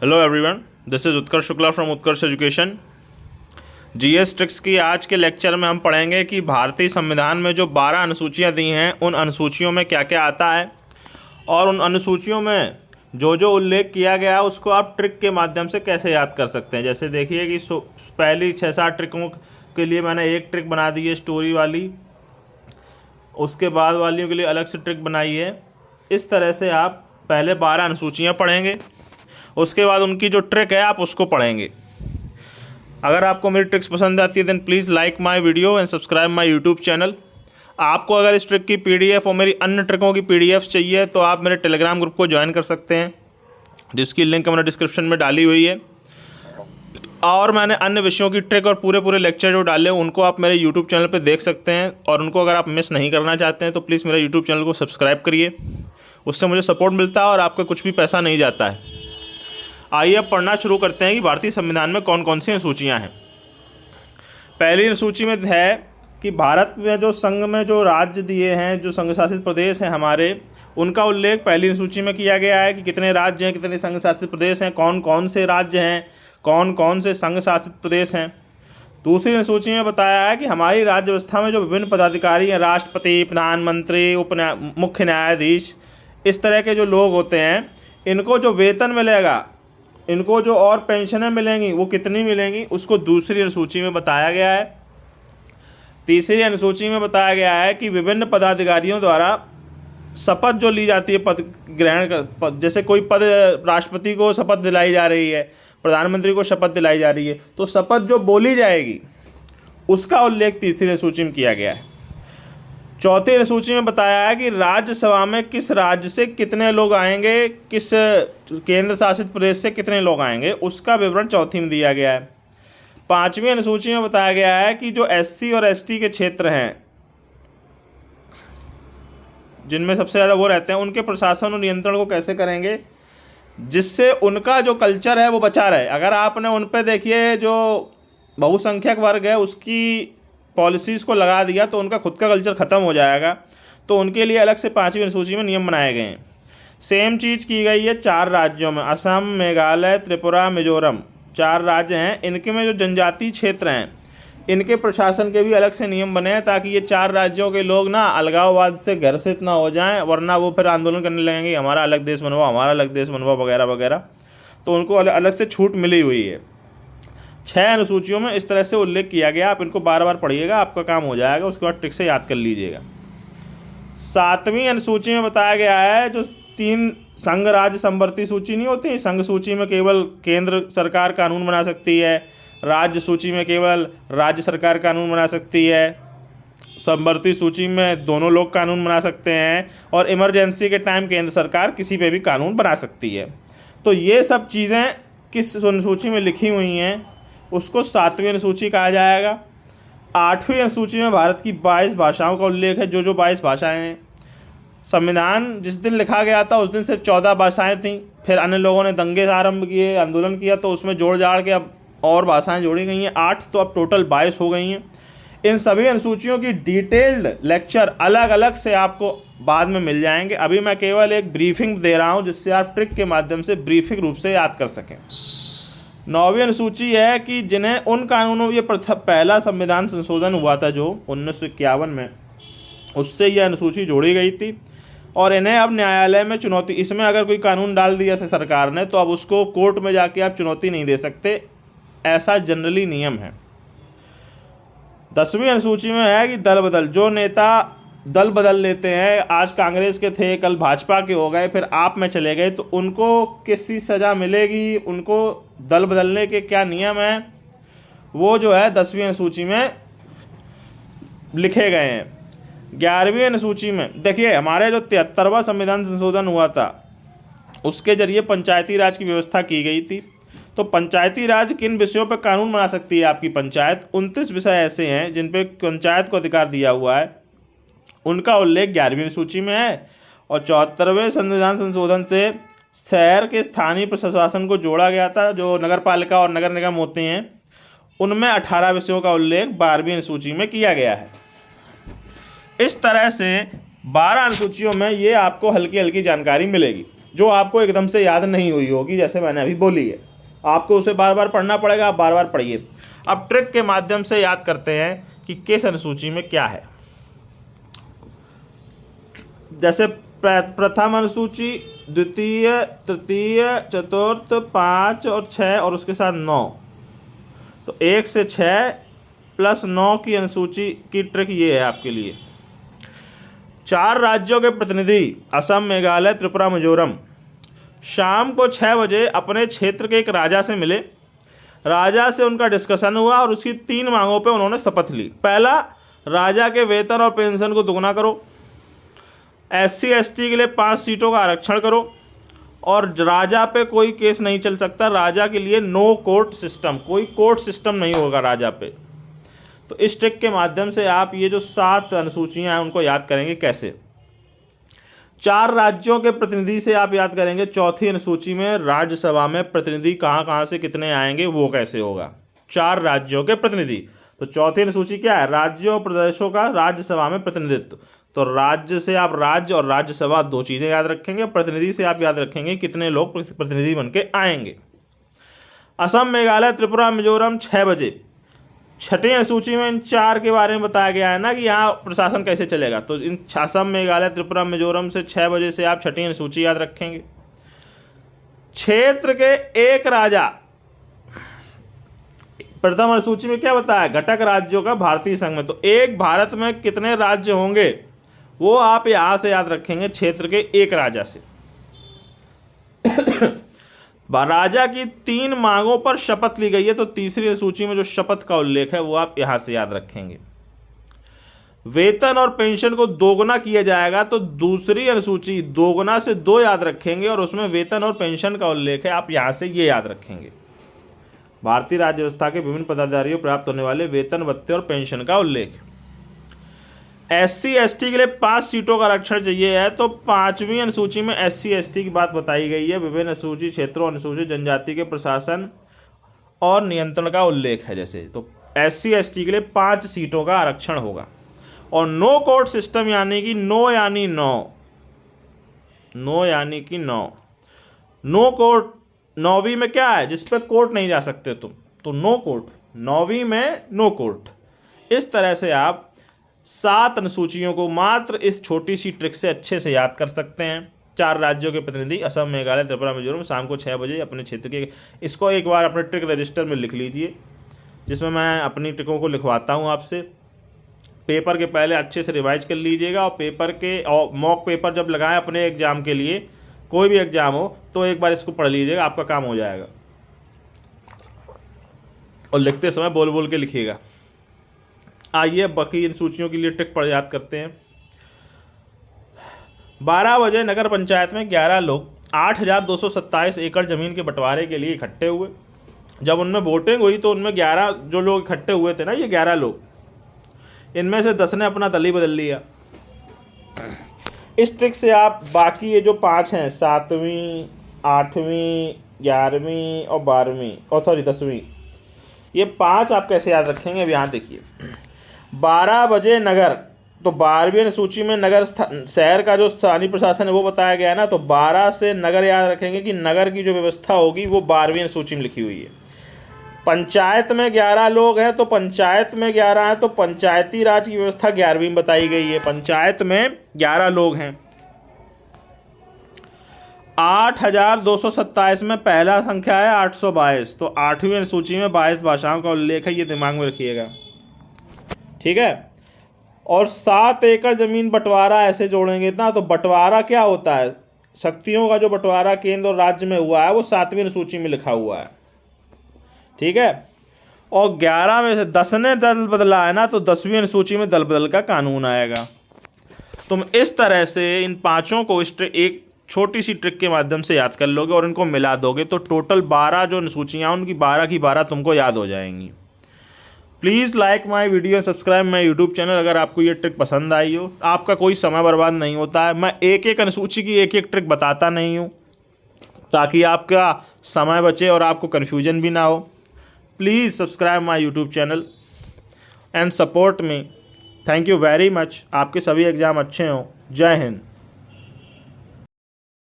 Hello everyone, this is Utkarsh Shukla from Utkarsh education. GS tricks की आज के lecture में हम पढ़ेंगे कि भारतीय संविधान में जो 12 अनुसूचियाँ दी हैं उन अनुसूचियों में क्या क्या आता है और उन अनुसूचियों में जो जो उल्लेख किया गया है उसको आप ट्रिक के माध्यम से कैसे याद कर सकते हैं। जैसे देखिए कि पहली 6-7 ट्रिकों के लिए मैंने एक ट्रिक बना दी है स्टोरी वाली, उसके बाद वालियों के लिए अलग से ट्रिक बनाई है। इस तरह से आप पहले 12 अनुसूचियाँ पढ़ेंगे, उसके बाद उनकी जो ट्रिक है आप उसको पढ़ेंगे। अगर आपको मेरी ट्रिक्स पसंद आती है then please like my video and subscribe my YouTube channel. आपको अगर इस ट्रिक की पीडीएफ और मेरी अन्य ट्रिकों की पीडीएफ चाहिए तो आप मेरे टेलीग्राम ग्रुप को ज्वाइन कर सकते हैं, जिसकी लिंक मैंने डिस्क्रिप्शन में डाली हुई है। और मैंने अन्य विषयों की ट्रिक और पूरे लेक्चर जो डाले हैं उनको आप मेरे यूट्यूब चैनल पर देख सकते हैं। और उनको अगर आप मिस नहीं करना चाहते हैं तो प्लीज़ मेरा यूट्यूब चैनल को सब्सक्राइब करिए, उससे मुझे सपोर्ट मिलता है और आपका कुछ भी पैसा नहीं जाता है। आइए अब पढ़ना शुरू करते हैं कि भारतीय संविधान में कौन कौन सी अनुसूचियाँ हैं। पहली अनुसूची में है कि भारत में जो संघ में जो राज्य दिए हैं, जो संघ शासित प्रदेश हैं हमारे, उनका उल्लेख पहली अनुसूची में किया गया है कि कितने राज्य हैं, कितने संघ शासित प्रदेश हैं, कौन कौन से राज्य हैं, कौन कौन से संघ शासित प्रदेश हैं। दूसरी अनुसूची में बताया है कि हमारी राज्य व्यवस्था में जो विभिन्न पदाधिकारी हैं, राष्ट्रपति, प्रधानमंत्री, मुख्य न्यायाधीश, इस तरह के जो लोग होते हैं, इनको जो वेतन मिलेगा, इनको जो और पेंशनें मिलेंगी वो कितनी मिलेंगी, उसको दूसरी अनुसूची में बताया गया है। तीसरी अनुसूची में बताया गया है कि विभिन्न पदाधिकारियों द्वारा शपथ जो ली जाती है पद ग्रहण कर, जैसे कोई पद राष्ट्रपति को शपथ दिलाई जा रही है, प्रधानमंत्री को शपथ दिलाई जा रही है, तो शपथ जो बोली जाएगी उसका उल्लेख तीसरी अनुसूची में किया गया है। चौथी अनुसूची में बताया है कि राज्यसभा में किस राज्य से कितने लोग आएंगे, किस केंद्र शासित प्रदेश से कितने लोग आएंगे, उसका विवरण चौथी में दिया गया है। पांचवी अनुसूची में बताया गया है कि जो एससी और एसटी के क्षेत्र हैं, जिनमें सबसे ज़्यादा वो रहते हैं, उनके प्रशासन और नियंत्रण को कैसे करेंगे जिससे उनका जो कल्चर है वो बचा रहे। अगर आपने उन पर देखिए जो बहुसंख्यक वर्ग है उसकी पॉलिसीज़ को लगा दिया तो उनका खुद का कल्चर ख़त्म हो जाएगा, तो उनके लिए अलग से पांचवी अनुसूची में नियम बनाए गए हैं। सेम चीज़ की गई है 4 राज्यों में, असम, मेघालय, त्रिपुरा, मिजोरम, 4 राज्य हैं। इनके में जो जनजातीय क्षेत्र हैं इनके प्रशासन के भी अलग से नियम बने हैं, ताकि ये 4 राज्यों के लोग ना अलगाववाद से घर्षित ना हो जाएं, वरना वो फिर आंदोलन करने लगेंगे हमारा अलग देश बनवाओ, हमारा अलग देश बनवाओ वगैरह वगैरह। तो उनको अलग से छूट मिली हुई है। 6 अनुसूचियों में इस तरह से उल्लेख किया गया। आप इनको बार बार पढ़िएगा, आपका काम हो जाएगा, उसके बाद ट्रिक से याद कर लीजिएगा। 7वीं अनुसूची में बताया गया है जो 3 संघ राज्य समवर्ती सूची नहीं होती, संघ सूची में केवल केंद्र सरकार कानून बना सकती है, राज्य सूची में केवल राज्य सरकार कानून बना सकती है, समवर्ती सूची में दोनों लोग कानून बना सकते हैं, और इमरजेंसी के टाइम केंद्र सरकार किसी पे भी कानून बना सकती है। तो ये सब चीज़ें किस अनुसूची में लिखी हुई हैं उसको 7वीं अनुसूची कहा जाएगा। 8वीं अनुसूची में भारत की 22 भाषाओं का उल्लेख है। जो 22 भाषाएं हैं, संविधान जिस दिन लिखा गया था उस दिन सिर्फ 14 भाषाएं थीं, फिर अन्य लोगों ने दंगे आरंभ किए, आंदोलन किया, तो उसमें जोड़ जाड़ के अब और भाषाएं जोड़ी गई हैं। 8 तो अब टोटल 22 हो गई हैं। इन सभी अनुसूचियों की डिटेल्ड लेक्चर अलग अलग से आपको बाद में मिल जाएंगे। अभी मैं केवल एक ब्रीफिंग दे रहा हूँ जिससे आप ट्रिक के माध्यम से ब्रीफिंग रूप से याद कर सकें। 9वीं अनुसूची है कि जिन्हें उन कानूनों, ये पहला संविधान संशोधन हुआ था जो 1951 में, उससे यह अनुसूची जोड़ी गई थी और इन्हें अब न्यायालय में चुनौती, इसमें अगर कोई कानून डाल दिया सरकार ने तो अब उसको कोर्ट में जाके आप चुनौती नहीं दे सकते, ऐसा जनरली नियम है। 10वीं अनुसूची में है कि दल बदल, जो नेता दल बदल लेते हैं, आज कांग्रेस के थे कल भाजपा के हो गए फिर आप में चले गए, तो उनको किसी सज़ा मिलेगी, उनको दल बदलने के क्या नियम हैं, वो जो है 10वीं अनुसूची में लिखे गए हैं। 11वीं अनुसूची में देखिए हमारे जो 73वां संविधान संशोधन हुआ था उसके जरिए पंचायती राज की व्यवस्था की गई थी। तो पंचायती राज किन विषयों पर कानून बना सकती है आपकी पंचायत, 29 विषय ऐसे हैं जिन पे पंचायत को अधिकार दिया हुआ है, उनका उल्लेख 11वीं अनुसूची में है। और 74वें संविधान संशोधन से शहर के स्थानीय प्रशासन को जोड़ा गया था, जो नगर पालिका और नगर निगम होते हैं, उनमें 18 विषयों का उल्लेख 12वीं अनुसूची में किया गया है। इस तरह से 12 अनुसूचियों में ये आपको हल्की हल्की जानकारी मिलेगी। जो आपको एकदम से याद नहीं हुई होगी, जैसे मैंने अभी बोली है, आपको उसे बार बार पढ़ना पड़ेगा, आप बार बार पढ़िए। अब ट्रिक के माध्यम से याद करते हैं कि किस अनुसूची में क्या है। जैसे प्रथम अनुसूची, द्वितीय, तृतीय, चतुर्थ, 5 और 6 और उसके साथ 9, तो 1 से 6 प्लस 9 की अनुसूची की ट्रिक ये है आपके लिए। 4 राज्यों के प्रतिनिधि असम, मेघालय, त्रिपुरा, मिजोरम शाम को 6 बजे अपने क्षेत्र के एक राजा से मिले। राजा से उनका डिस्कशन हुआ और उसकी 3 मांगों पे उन्होंने शपथ ली। पहला, राजा के वेतन और पेंशन को दुगना करो। SC ST के लिए 5 सीटों का आरक्षण करो और राजा पे कोई केस नहीं चल सकता। राजा के लिए नो कोर्ट सिस्टम, कोई कोर्ट सिस्टम नहीं होगा राजा पे। तो इस ट्रिक के माध्यम से आप ये जो 7 अनुसूचियां हैं उनको याद करेंगे। कैसे? 4 राज्यों के प्रतिनिधि से आप याद करेंगे। चौथी अनुसूची में राज्यसभा में प्रतिनिधि कहाँ कहाँ से कितने आएंगे वो कैसे होगा? 4 राज्यों के प्रतिनिधि। तो चौथी अनुसूची क्या है? राज्यों और प्रदेशों का राज्यसभा में प्रतिनिधित्व। तो राज्य से आप राज्य और राज्यसभा 2 चीजें याद रखेंगे। प्रतिनिधि से आप याद रखेंगे कितने लोग प्रतिनिधि बन के आएंगे। असम, मेघालय, त्रिपुरा, मिजोरम 6 बजे। छठी अनुसूची में इन 4 के बारे में बताया गया है ना कि यहाँ प्रशासन कैसे चलेगा। तो इन असम, मेघालय, त्रिपुरा, मिजोरम से 6 बजे से आप छठी अनुसूची याद रखेंगे। क्षेत्र के एक राजा, प्रथम अनुसूची में क्या बताया? घटक राज्यों का भारतीय संघ में। तो एक भारत में कितने राज्य होंगे वो आप यहां से याद रखेंगे, क्षेत्र के एक राजा से। राजा की 3 मांगों पर शपथ ली गई है, तो तीसरी अनुसूची में जो शपथ का उल्लेख है वो आप यहां से याद रखेंगे। वेतन और पेंशन को दोगुना किया जाएगा, तो दूसरी अनुसूची दोगुना से 2 याद रखेंगे और उसमें वेतन और पेंशन का उल्लेख है, आप यहां से ये याद रखेंगे। भारतीय राज्य व्यवस्था के विभिन्न पदाधिकारियों प्राप्त होने वाले वेतन, भत्ते और पेंशन का उल्लेख। SC ST के लिए 5 सीटों का आरक्षण चाहिए है, तो 5वीं अनुसूची में SC ST की बात बताई गई है। विभिन्न अनुसूची क्षेत्रों, अनुसूचित जनजाति के प्रशासन और नियंत्रण का उल्लेख है। जैसे तो SC ST के लिए 5 सीटों का आरक्षण होगा। और नो कोर्ट सिस्टम यानी कि नो यानी 9, नो यानी कि 9, नो कोर्ट 9वीं में क्या है? जिस पे कोर्ट नहीं जा सकते तुम, तो नो कोर्ट 9वीं में नो कोर्ट। इस तरह से आप 7 अनुसूचियों को मात्र इस छोटी सी ट्रिक से अच्छे से याद कर सकते हैं। 4 राज्यों के प्रतिनिधि असम, मेघालय, त्रिपुरा, मिजोरम शाम को 6 बजे अपने क्षेत्र के। इसको एक बार अपने ट्रिक रजिस्टर में लिख लीजिए, जिसमें मैं अपनी ट्रिकों को लिखवाता हूँ आपसे। पेपर के पहले अच्छे से रिवाइज कर लीजिएगा और पेपर के और मॉक पेपर जब लगाएं अपने एग्जाम के लिए, कोई भी एग्जाम हो, तो एक बार इसको पढ़ लीजिएगा, आपका काम हो जाएगा। और लिखते समय बोल बोल के लिखिएगा। आइए बाकी इन सूचियों के लिए ट्रिक पढ़ याद करते हैं। 12 बजे नगर पंचायत में 11 लोग 8,227 एकड़ जमीन के बंटवारे के लिए इकट्ठे हुए। जब उनमें वोटिंग हुई तो उनमें 11 जो लोग इकट्ठे हुए थे ना, ये 11 लोग, इनमें से 10 ने अपना दल ही बदल लिया। इस ट्रिक से आप बाकी ये जो 5 हैं, 7वीं, 8वीं, 11वीं और 12वीं और 10वीं, ये 5 आप कैसे याद रखेंगे? अब यहाँ देखिए, 12 बजे नगर, तो 12वीं अनुसूची में नगर शहर का जो स्थानीय प्रशासन है वो बताया गया है ना, तो 12 से नगर याद रखेंगे कि नगर की जो व्यवस्था होगी वो 12वीं अनुसूची में लिखी हुई है। पंचायत में 11 लोग हैं, तो पंचायत में 11 हैं, तो पंचायती राज की व्यवस्था 11वीं में बताई गई है। पंचायत में 11 लोग हैं। 8,227 में पहला संख्या है 822, तो 8वीं अनुसूची में 22 भाषाओं का उल्लेख है, ये दिमाग में रखिएगा, ठीक है। और 7 एकड़ जमीन बंटवारा ऐसे जोड़ेंगे ना, तो बंटवारा क्या होता है? शक्तियों का जो बंटवारा केंद्र और राज्य में हुआ है वो 7वीं अनुसूची में लिखा हुआ है, ठीक है। और 11 में से 10 ने दल बदला है ना, तो 10वीं अनुसूची में दल बदल का कानून आएगा। तुम इस तरह से इन 5 को एक छोटी सी ट्रिक के माध्यम से याद कर लोगे और इनको मिला दोगे, तो टोटल 12 जो अनुसूचियाँ उनकी 12 की 12 तुमको याद हो जाएंगी। Please like my video, subscribe my YouTube channel अगर आपको ये ट्रिक पसंद आई हो। आपका कोई समय बर्बाद नहीं होता है, मैं एक एक अनुसूची की एक एक ट्रिक बताता नहीं हूँ ताकि आपका समय बचे और आपको कन्फ्यूजन भी ना हो। Please subscribe my YouTube channel and support me. Thank you very much. आपके सभी एग्ज़ाम अच्छे हों। जय हिंद।